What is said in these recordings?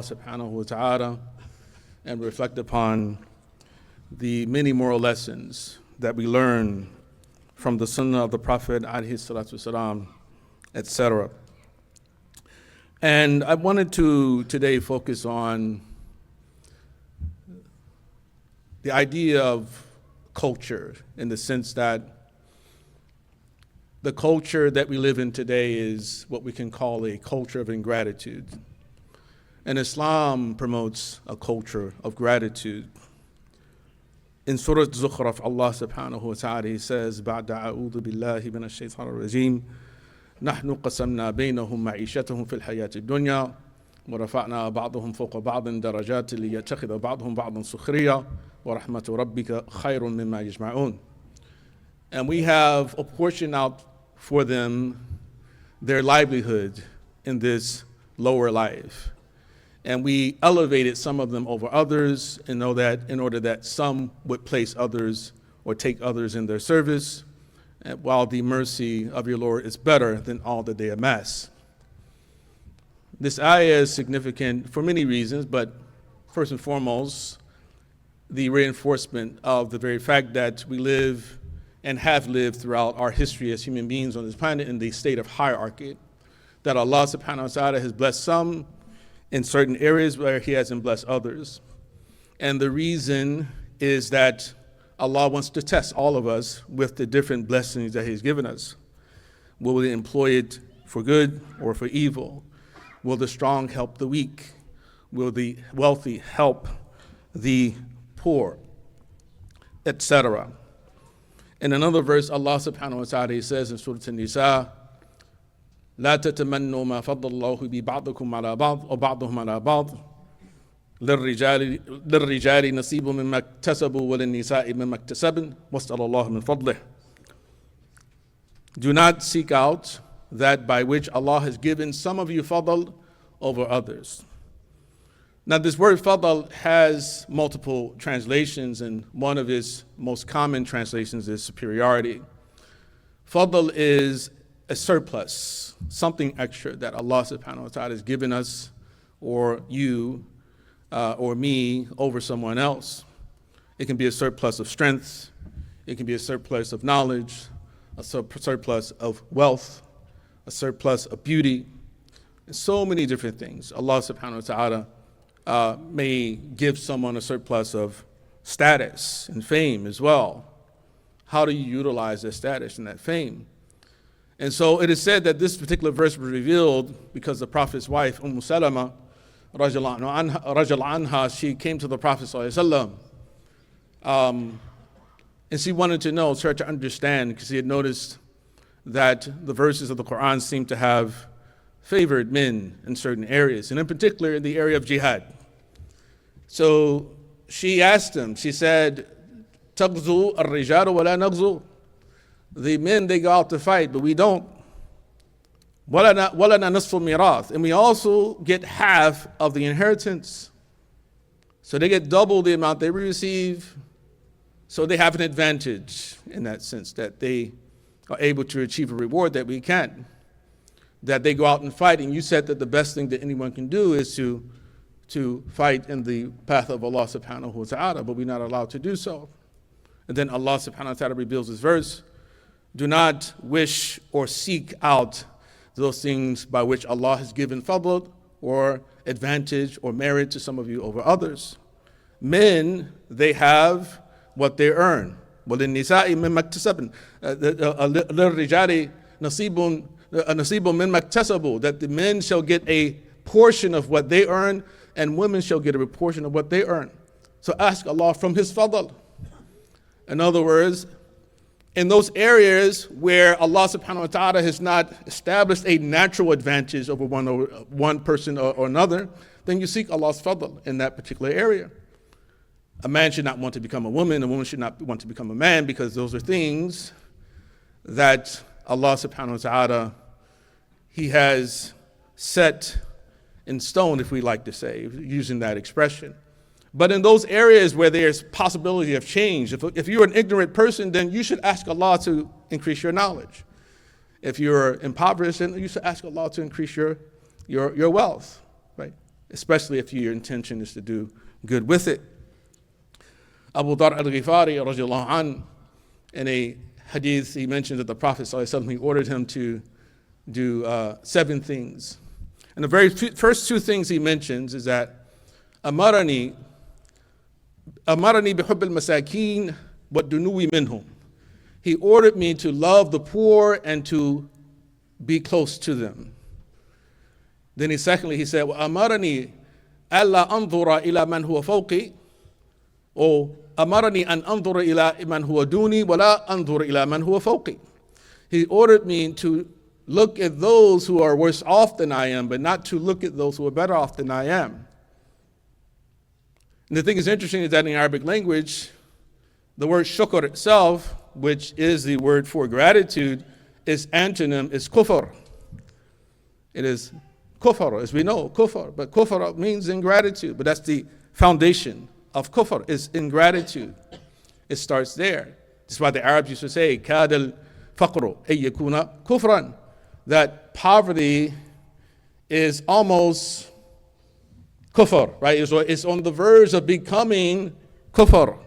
subhanahu wa ta'ala and reflect upon the many moral lessons that we learn from the sunnah of the Prophet alayhi salatu wasalam, etc. And I wanted to today focus on the idea of culture, in the sense that the culture that we live in today is what we can call a culture of ingratitude. And Islam promotes a culture of gratitude. In Surat Az-Zukhruf, Allah subhanahu wa ta'ala, He says, بَعْدَ أَعُوذُ بِاللَّهِ مِنَ الشَّيْطَانِ الرَّجِيمِ نَحْنُ قَسَمْنَا بَيْنَهُمْ مَعِيشَتَهُمْ فِي الْحَيَاةِ الدُّنْيَا وَرَفَعْنَا بَعْضَهُمْ فَوْقَ بَعْضٍ دَرَجَاتٍ لِيَتَّخِذَ بَعْضُهُمْ بَعْضًا سُخْرِيًّا وَرَحْمَةُ رَبِّكَ خَيْرٌ مِمَّا يَجْمَعُونَ. And we have apportioned out for them their livelihood in this lower life. And we elevated some of them over others in order that some would place others or take others in their service, while the mercy of your Lord is better than all that they amass. This ayah is significant for many reasons, but first and foremost, the reinforcement of the very fact that we live and have lived throughout our history as human beings on this planet in the state of hierarchy, that Allah subhanahu wa ta'ala has blessed some in certain areas where He hasn't blessed others. And the reason is that Allah wants to test all of us with the different blessings that He's given us. Will we employ it for good or for evil? Will the strong help the weak? Will the wealthy help the poor? Etc. In another verse, Allah subhanahu wa ta'ala says in Surat An-Nisa, لا تتمنوا ما فضل الله ببعضكم على بعض أو بعضهم على بعض للرجال نصيب مما اكتسبوا وللنساء مما اكتسبن واسأل الله من فضله. Do not seek out that by which Allah has given some of you fardle over others. Now, this word fardle has multiple translations, and one of its most common translations is superiority. Fardle is a surplus, something extra that Allah subhanahu wa ta'ala has given us, or you, or me, over someone else. It can be a surplus of strength, it can be a surplus of knowledge, a surplus of wealth, a surplus of beauty, and so many different things. Allah subhanahu wa ta'ala may give someone a surplus of status and fame as well. How do you utilize that status and that fame? And so it is said that this particular verse was revealed because the Prophet's wife, Salama, radiallahu anha, she came to the Prophet sallallahu alaihi wasallam, and she wanted to know, try to understand, because she had noticed that the verses of the Quran seemed to have favored men in certain areas, and in particular in the area of jihad. So she asked him, she said, تَغْزُو الرِّجَالُ وَلَا نَغْزُو. The men, they go out to fight, but we don't. وَلَنَا نَصْفُ الْمِيرَاث. And we also get half of the inheritance. So they get double the amount they receive. So they have an advantage in that sense, that they are able to achieve a reward that we can't. That they go out and fight, and you said that the best thing that anyone can do is to fight in the path of Allah subhanahu wa ta'ala, but we're not allowed to do so. And then Allah subhanahu wa ta'ala reveals this verse, do not wish or seek out those things by which Allah has given fadl or advantage or merit to some of you over others. Men, they have what they earn. وَلِلنِّسَاءِ مِمَّا اكْتَسَبْنَ لِلرِّجَالِ نَصِيبٌ مِمَّا اكْتَسَبُوا. That the men shall get a portion of what they earn, and women shall get a portion of what they earn. So ask Allah from His fadl. In other words, in those areas where Allah subhanahu wa ta'ala has not established a natural advantage over one person or another, then you seek Allah's fadl in that particular area. A man should not want to become a woman should not want to become a man, because those are things that Allah subhanahu wa ta'ala, He has set in stone, if we like to say, using that expression. But in those areas where there's possibility of change, if you're an ignorant person, then you should ask Allah to increase your knowledge. If you're impoverished, then you should ask Allah to increase your wealth, right? especially if your intention is to do good with it. Abu Dharr al-Ghifari, radiallahu anh, in a hadith, he mentions that the Prophet ﷺ, he ordered him to do 7 things. And the very first 2 things he mentions is that amarani bihubb al-masakin wa dunuwi minhum. He ordered me to love the poor and to be close to them. Then secondly, he said, amarani alla anzura ila man huwa fawqi, or amarani an anzura ila man huwa duni wa la anzura ila man huwa fawqi. He ordered me to look at those who are worse off than I am, but not to look at those who are better off than I am. And the thing is interesting is that in Arabic language, the word shukr itself, which is the word for gratitude, its antonym is kufr. It is kufr, as we know, kufr. But kufr means ingratitude. But that's the foundation of kufr, is ingratitude. It starts there. That's why the Arabs used to say, كَادَ الْفَقْرُ أَن يَكُونَ كُفْرًا, that poverty is almost kufr, right? It's on the verge of becoming kufr.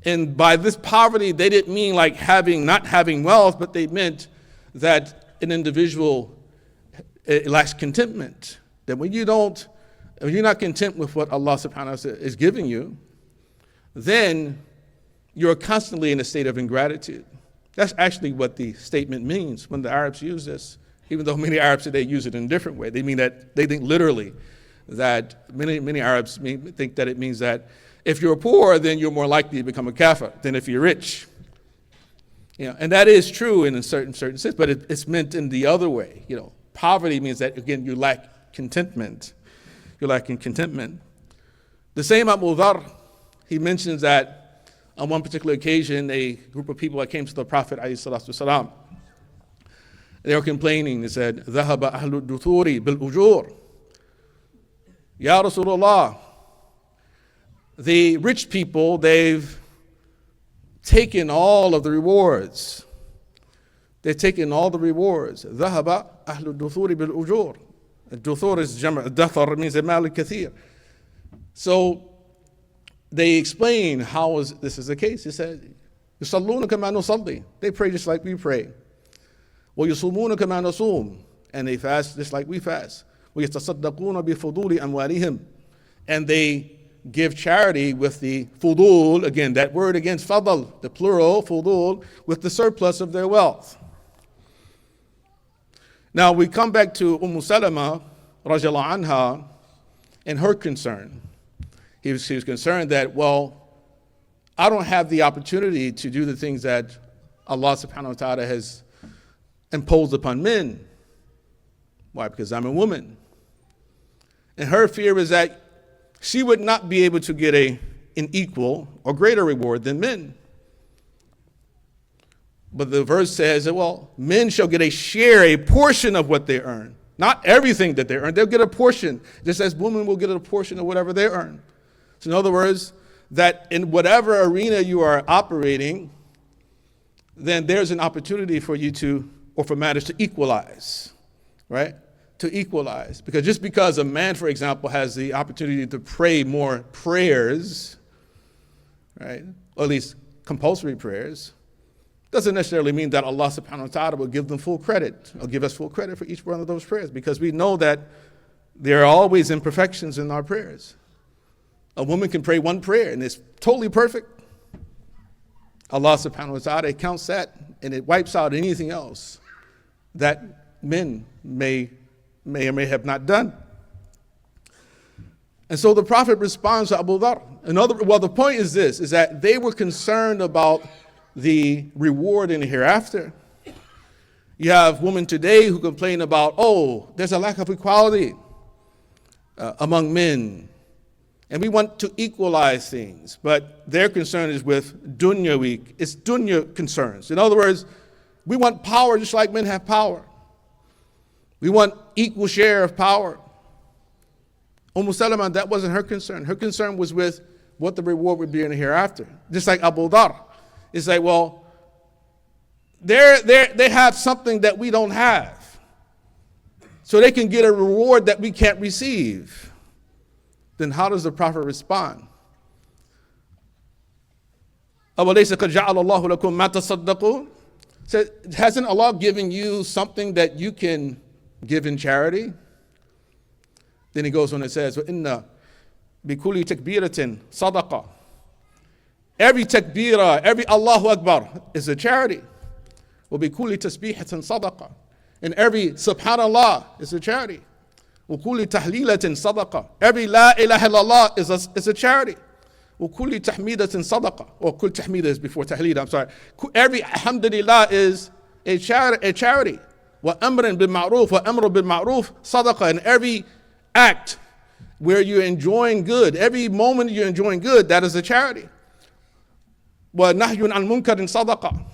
And by this poverty, they didn't mean like not having wealth, but they meant that an individual lacks contentment. That when you're not content with what Allah subhanahu wa ta'ala is giving you, then you're constantly in a state of ingratitude. That's actually what the statement means when the Arabs use this, even though many Arabs today use it in a different way. They mean that, they think literally that many Arabs think that it means that if you're poor, then you're more likely to become a kafir than if you're rich. And that is true in a certain sense, but it's meant in the other way. Poverty means that, again, you lack contentment. You're lacking contentment. The same Abu Dharr, he mentions that on one particular occasion, a group of people that came to the Prophet ﷺ, they were complaining. They said, ذهب أهل الدثور بالأجور. Ya Rasulullah, the rich people, they've taken all of the rewards. They've taken all the rewards. ذهب أهل الدثور بالأجور. الدثور is جمع. الدثر means المال الكثير. So they explain how this is the case. He said, يصلون كما نصلي. They pray just like we pray. ويصومون كما نصوم. And they fast just like we fast. ويتصدقون بفضول أموالهم. And they give charity with the fudul, again, that word against fardle, the plural, fudul, with the surplus of their wealth. Now we come back to Salama, radiallahu anha, and her concern. She was concerned that, I don't have the opportunity to do the things that Allah subhanahu wa ta'ala has imposed upon men. Why? Because I'm a woman. And her fear is that she would not be able to get an equal or greater reward than men. But the verse says that, men shall get a portion of what they earn. Not everything that they earn. They'll get a portion, just as women will get a portion of whatever they earn. So in other words, that in whatever arena you are operating, then there's an opportunity for you for matters to equalize, right? To equalize. Because just because a man, for example, has the opportunity to pray more prayers, right, or at least compulsory prayers, doesn't necessarily mean that Allah subhanahu wa ta'ala will give them full credit, or give us full credit for each one of those prayers, because we know that there are always imperfections in our prayers. A woman can pray one prayer and it's totally perfect. Allah subhanahu wa ta'ala counts that and it wipes out anything else that men may or may have not done. And so the Prophet responds to Abu Dharr. The point is this, is that they were concerned about the reward in the hereafter. You have women today who complain about, there's a lack of equality among men. And we want to equalize things. But their concern is with it's dunya concerns. In other words, we want power just like men have power. We want equal share of power. Salama, that wasn't her concern. Her concern was with what the reward would be in the hereafter. Just like Abu Dharr. It's like, they have something that we don't have. So they can get a reward that we can't receive. then how does the Prophet respond? أَوَلَيْسَ قَدْ جَعَلَ اللَّهُ لَكُمْ مَا تَصَدَّقُونَ? So hasn't Allah given you something that you can give in charity? Then he goes on and says, وَإِنَّ بِكُلِّ تَكْبِيرَةٍ صَدَقَةٍ. Every takbirah, every Allahu Akbar is a charity. وَبِكُلِّ تَسْبِيحَةٍ صَدَقَةٍ. And every Subhanallah is a charity. وَكُلِّ تَحْلِيلَةٍ صَدَقَةٍ. Every La ilaha illallah is a charity. وَكُلِّ تَحْمِيدَةٍ صَدَقَةٍ. Or kul tahmida is before tahleel, I'm sorry. Every alhamdulillah is a charity. وَأَمْرٍ بِالْمَعْرُوفِ وَأَمْرُ بِالْمَعْرُوفِ صَدَقَةٍ. And every act where you're enjoying good, every moment you're enjoying good, that is a charity. وَنَحْيٌ عَنْ مُنْكَرٍ صَدَقَةٍ.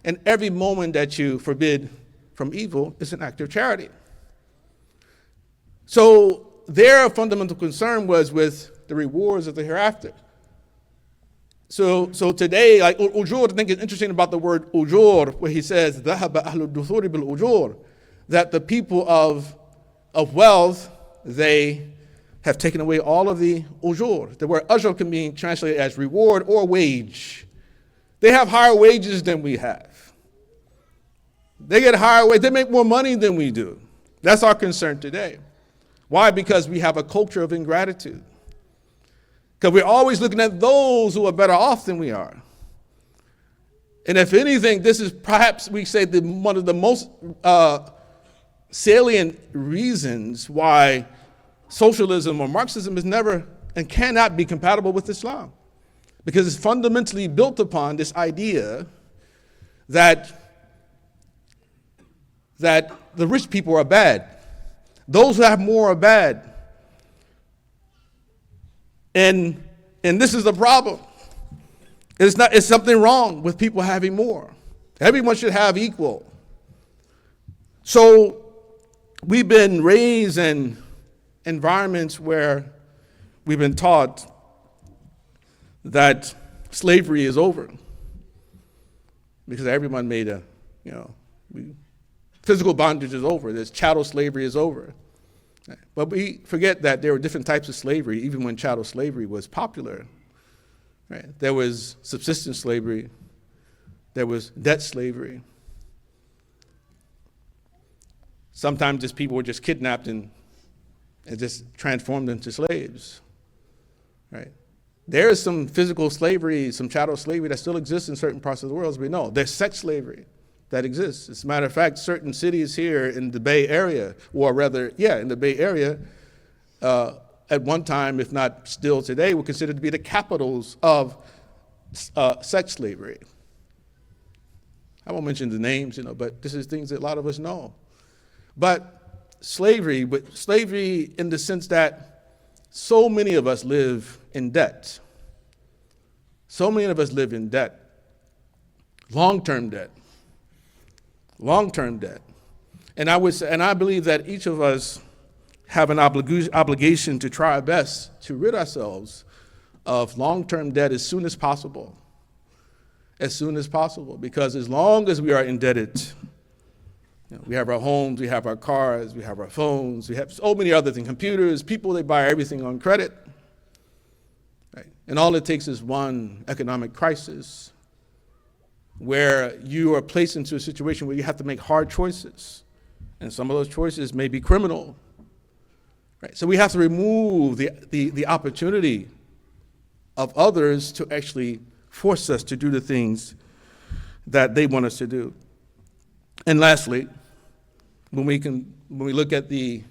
And every moment that you forbid from evil is an act of charity. So their fundamental concern was with the rewards of the hereafter. So today, like ujur, I think it's interesting about the word ujur, where he says, ذَهَبَ أَهْلُ الدُّثُورِ بِالْأُجُورِ, that the people of wealth, they have taken away all of the ujur. The word ajr can be translated as reward or wage. They have higher wages than we have. They get higher wages. They make more money than we do. That's our concern today. Why? Because we have a culture of ingratitude. Because we're always looking at those who are better off than we are. And if anything, this is perhaps, we say, one of the most salient reasons why socialism or Marxism is never and cannot be compatible with Islam. Because it's fundamentally built upon this idea that the rich people are bad. Those who have more are bad. And this is the problem. It's something wrong with people having more. Everyone should have equal. So we've been raised in environments where we've been taught that slavery is over. Because everyone made physical bondage is over. This chattel slavery is over. But we forget that there were different types of slavery, even when chattel slavery was popular. Right? There was subsistence slavery. There was debt slavery. Sometimes just people were just kidnapped and just transformed into slaves. Right? There is some physical slavery, some chattel slavery that still exists in certain parts of the world, as we know. There's sex slavery that exists. As a matter of fact, certain cities here in the Bay Area, or rather, in the Bay Area, at one time, if not still today, were considered to be the capitals of sex slavery. I won't mention the names, but this is things that a lot of us know. But slavery in the sense that so many of us live in debt. So many of us live in debt. Long-term debt. Long-term debt. And I believe that each of us have an obligation to try our best to rid ourselves of long-term debt as soon as possible. As soon as possible. Because as long as we are indebted, we have our homes, we have our cars, we have our phones, we have so many other things, computers, people, they buy everything on credit. Right? And all it takes is one economic crisis where you are placed into a situation where you have to make hard choices. And some of those choices may be criminal. Right? So we have to remove the opportunity of others to actually force us to do the things that they want us to do. And lastly, when we look at the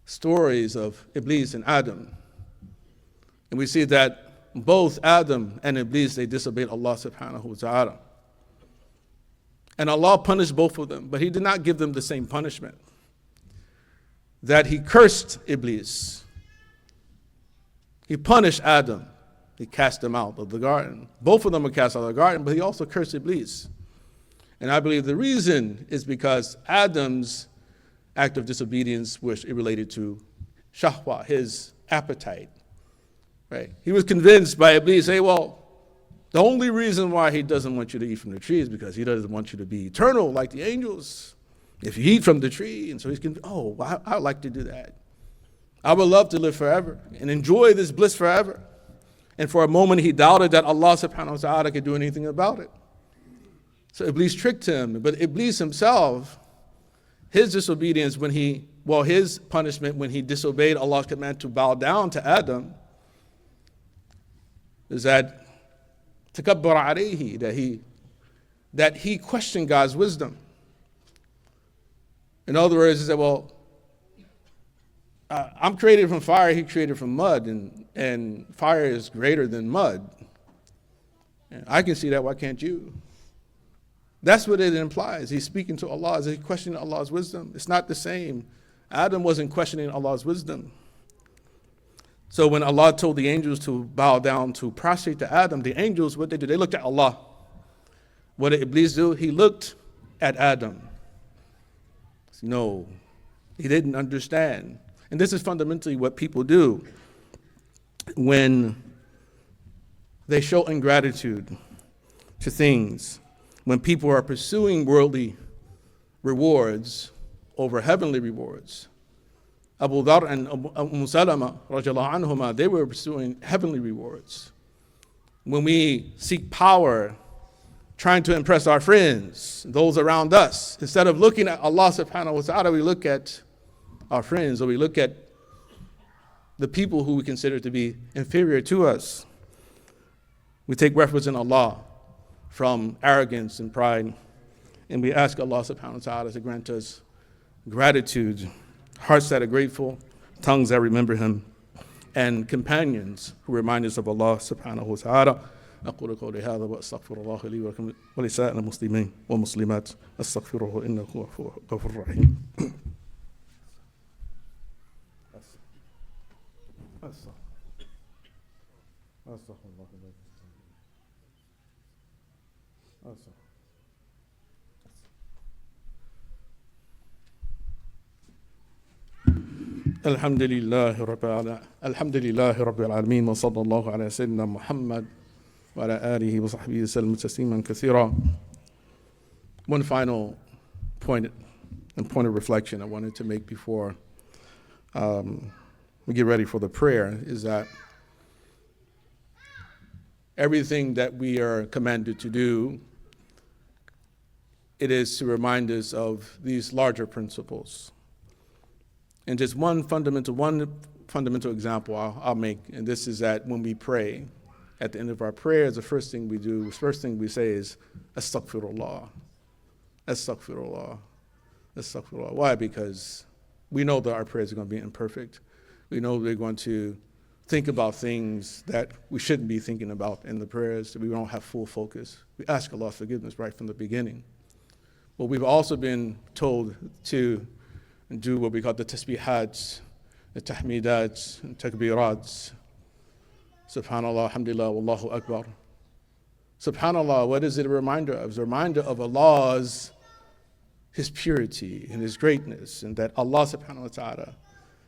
stories of Iblis and Adam, and we see that both Adam and Iblis, they disobeyed Allah subhanahu wa ta'ala. And Allah punished both of them, but He did not give them the same punishment. That He cursed Iblis. He punished Adam. He cast him out of the garden. Both of them were cast out of the garden, but He also cursed Iblis. And I believe the reason is because Adam's act of disobedience was related to shahwa, his appetite. Right? He was convinced by Iblis, hey, well, the only reason why He doesn't want you to eat from the tree is because He doesn't want you to be eternal like the angels. If you eat from the tree, and so he's convinced, I'd like to do that. I would love to live forever and enjoy this bliss forever. And for a moment, he doubted that Allah subhanahu wa ta'ala could do anything about it. So Iblis tricked him. But Iblis himself, his disobedience his punishment when he disobeyed Allah's command to bow down to Adam is that takabbur alayhi, that he questioned God's wisdom. In other words, he said, I'm created from fire, he created from mud, and fire is greater than mud. And I can see that, why can't you? That's what it implies. He's speaking to Allah. He's questioning Allah's wisdom. It's not the same. Adam wasn't questioning Allah's wisdom. So when Allah told the angels to bow down, to prostrate to Adam, the angels, what they do? They looked at Allah. What did Iblis do? He looked at Adam. No, he didn't understand. And this is fundamentally what people do when they show ingratitude to things. When people are pursuing worldly rewards over heavenly rewards. Abu Dharr and Salama, radiallahu anhuma, they were pursuing heavenly rewards. When we seek power, trying to impress our friends, those around us, instead of looking at Allah subhanahu wa ta'ala, we look at our friends, or we look at the people who we consider to be inferior to us. We take refuge in Allah from arrogance and pride, and we ask Allah subhanahu wa ta'ala to grant us gratitude, hearts that are grateful, tongues that remember Him, and companions who remind us of Allah subhanahu wa ta'ala. أقول قولي هذا وأستغفر الله لي ولكم ولسائر المسلمين والمسلمات أستغفره إنه هو الغفور الرحيم. الحمد لله رب العالمين وصلى الله على سيدنا محمد وعلى آله وصحبه وسلم تسليما كثيرا. One final point of reflection I wanted to make before we get ready for the prayer is that everything that we are commanded to do, it is to remind us of these larger principles. And just one fundamental example I'll make, and this is that when we pray, at the end of our prayers, the first thing we say is, Astaghfirullah, Astaghfirullah, Astaghfirullah. Why? Because we know that our prayers are going to be imperfect. We know we're going to think about things that we shouldn't be thinking about in the prayers, that we don't have full focus. We ask Allah's forgiveness right from the beginning. But we've also been told to do what we call the tasbihats, the tahmidats, and takbirats. Subhanallah, alhamdulillah, wallahu akbar. Subhanallah, what is it a reminder of? It's a reminder of Allah's, His purity and His greatness, and that Allah subhanahu wa ta'ala,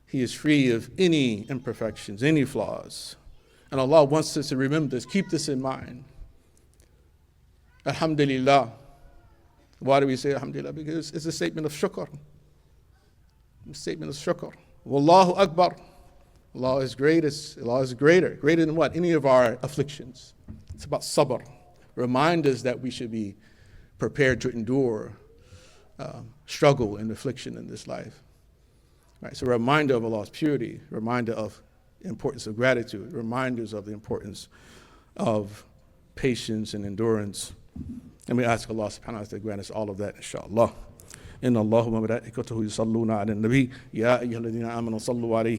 He is free of any imperfections, any flaws. And Allah wants us to remember this, keep this in mind. Alhamdulillah. Why do we say alhamdulillah? Because it's a statement of shukr. A statement of shukr. Wallahu akbar. Allah is greatest. Allah is greater than what? Any of our afflictions. It's about sabr. Remind us that we should be prepared to endure struggle and affliction in this life. Right, so a reminder of Allah's purity, reminder of the importance of gratitude, reminders of the importance of patience and endurance. And we ask Allah subhanahu wa ta'ala to grant us all of that, inshallah. إن الله وملائكته يصلون على النبي يا أيها الذين آمنوا صلوا عليه